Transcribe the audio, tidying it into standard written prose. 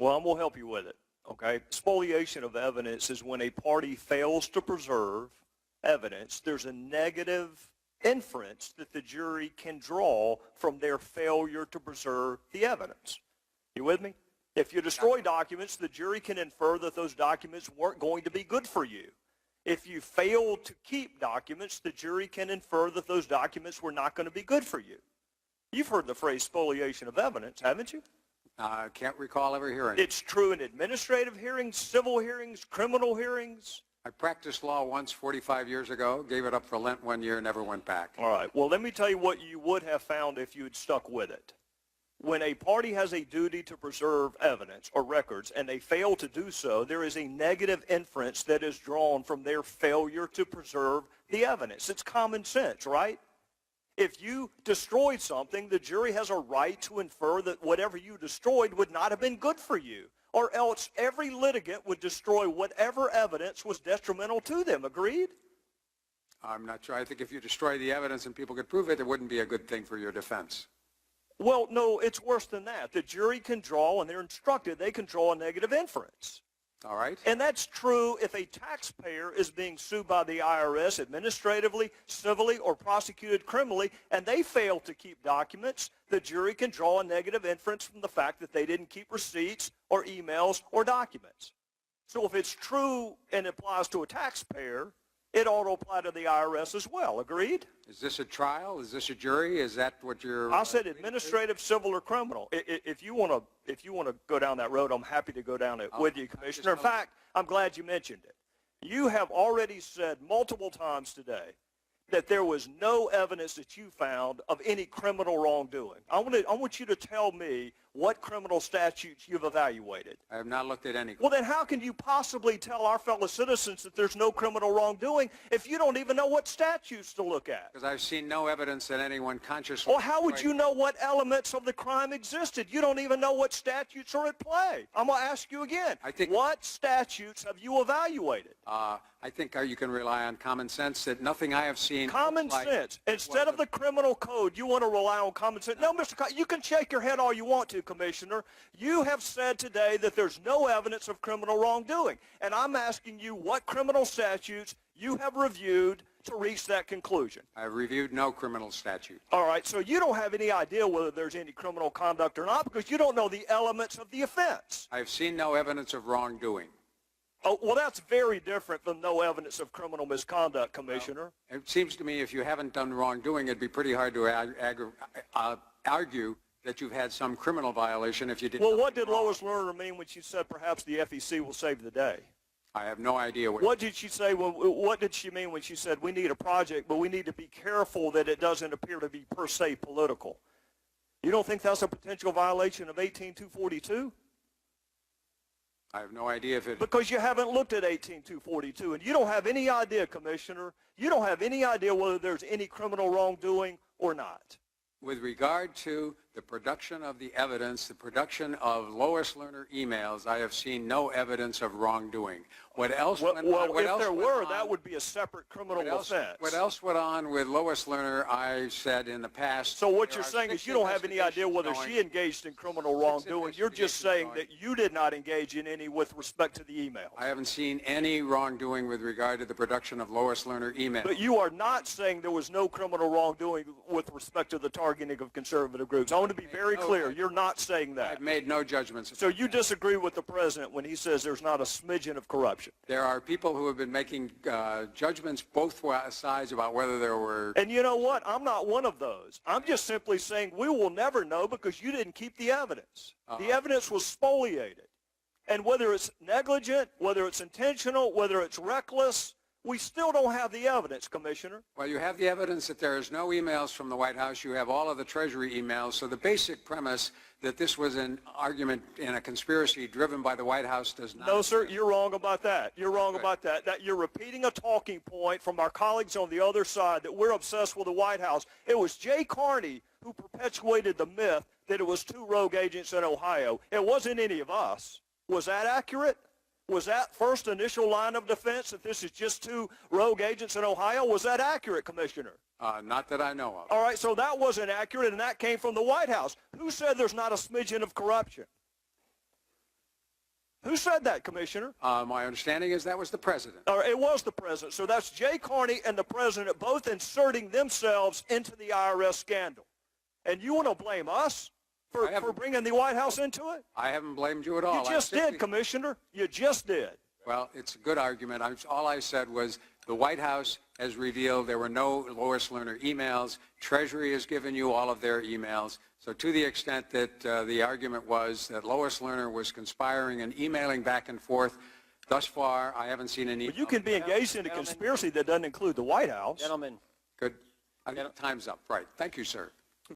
Well, I'm going to help you with it, okay? Spoliation of evidence is when a party fails to preserve evidence. There's a negative inference that the jury can draw from their failure to preserve the evidence. You with me? If you destroy documents, the jury can infer that those documents weren't going to be good for you. If you fail to keep documents, the jury can infer that those documents were not going to be good for you. You've heard the phrase spoliation of evidence, haven't you? I can't recall ever hearing it. It's true in administrative hearings, civil hearings, criminal hearings. I practiced law once 45 years ago, gave it up for Lent one year, never went back. All right. Well, let me tell you what you would have found if you had stuck with it. When a party has a duty to preserve evidence or records and they fail to do so, there is a negative inference that is drawn from their failure to preserve the evidence. It's common sense, right? If you destroyed something, the jury has a right to infer that whatever you destroyed would not have been good for you, or else every litigant would destroy whatever evidence was detrimental to them. Agreed? I'm not sure. I think if you destroy the evidence and people could prove it, it wouldn't be a good thing for your defense. Well, no, it's worse than that. The jury can draw, and they're instructed, they can draw a negative inference. All right. And that's true if a taxpayer is being sued by the IRS administratively, civilly, or prosecuted criminally, and they fail to keep documents, the jury can draw a negative inference from the fact that they didn't keep receipts or emails or documents. So if it's true and applies to a taxpayer, it ought to apply to the IRS as well. Agreed? Is this a trial? Is this a jury? Is that what you're... I said administrative, civil, or criminal. If you want to go down that road, I'm happy to go down it with you, Commissioner. In fact, I'm glad you mentioned it. You have already said multiple times today that there was no evidence that you found of any criminal wrongdoing. I want you to tell me what criminal statutes you've evaluated. I have not looked at any. Well, then how can you possibly tell our fellow citizens that there's no criminal wrongdoing if you don't even know what statutes to look at? Because I've seen no evidence that anyone consciously... Well, how would you know what elements of the crime existed? You don't even know what statutes are at play. I'm going to ask you again. What statutes have you evaluated? I think you can rely on common sense that nothing I have seen... Common sense. Instead of the criminal code, you want to rely on common sense. No, Mr. You can shake your head all you want to, Commissioner. You have said today that there's no evidence of criminal wrongdoing. And I'm asking you what criminal statutes you have reviewed to reach that conclusion. I've reviewed no criminal statute. All right, so you don't have any idea whether there's any criminal conduct or not because you don't know the elements of the offense. I've seen no evidence of wrongdoing. Oh, well, that's very different from no evidence of criminal misconduct, Commissioner. Well, it seems to me if you haven't done wrongdoing, it'd be pretty hard to argue that you've had some criminal violation if you did. Well, what did Lois Lerner mean when she said perhaps the FEC will save the day? I have no idea what did she say? What did she mean when she said we need a project, but we need to be careful that it doesn't appear to be per se political? You don't think that's a potential violation of 18242? I have no idea if it... Because you haven't looked at 18242, and you don't have any idea, Commissioner. You don't have any idea whether there's any criminal wrongdoing or not. With regard to the production of the evidence, the production of Lois Lerner emails, I have seen no evidence of wrongdoing. What else went on? Well, if there were, that would be a separate criminal offense. What else went on with Lois Lerner, I said in the past. So what you're saying is you don't have any idea whether she engaged in criminal wrongdoing. You're just saying that you did not engage in any with respect to the emails. I haven't seen any wrongdoing with regard to the production of Lois Lerner emails. But you are not saying there was no criminal wrongdoing with respect to the targeting of conservative groups. I want to be very clear. You're not saying that. I've made no judgments. So you disagree with the president when he says there's not a smidgen of corruption? There are people who have been making judgments both sides about whether there were... And you know what? I'm not one of those. I'm just simply saying we will never know because you didn't keep the evidence. The evidence was spoliated. And whether it's negligent, whether it's intentional, whether it's reckless, we still don't have the evidence, Commissioner. Well, you have the evidence that there is no emails from the White House. You have all of the Treasury emails. So the basic premise that this was an argument in a conspiracy driven by the White House does not... No, sir, you're wrong about that. You're wrong about that. That you're repeating a talking point from our colleagues on the other side that we're obsessed with the White House. It was Jay Carney who perpetuated the myth that it was 2 rogue agents in Ohio. It wasn't any of us. Was that accurate? Was that first initial line of defense that this is just 2 rogue agents in Ohio? Was that accurate, Commissioner? Not that I know of. All right, so that wasn't accurate, and that came from the White House. Who said there's not a smidgen of corruption? Who said that, Commissioner? My understanding is that was the president. Or it was the president. So that's Jay Carney and the president both inserting themselves into the IRS scandal. And you want to blame us for bringing the White House into it? I haven't blamed you at all. You just did, Commissioner. You just did. Well, it's a good argument. All I said was the White House has revealed there were no Lois Lerner emails. Treasury has given you all of their emails. So to the extent that the argument was that Lois Lerner was conspiring and emailing back and forth, thus far I haven't seen any. But you can be engaged in a conspiracy that doesn't include the White House. Gentlemen. Good. I think time's up. Right. Thank you, sir.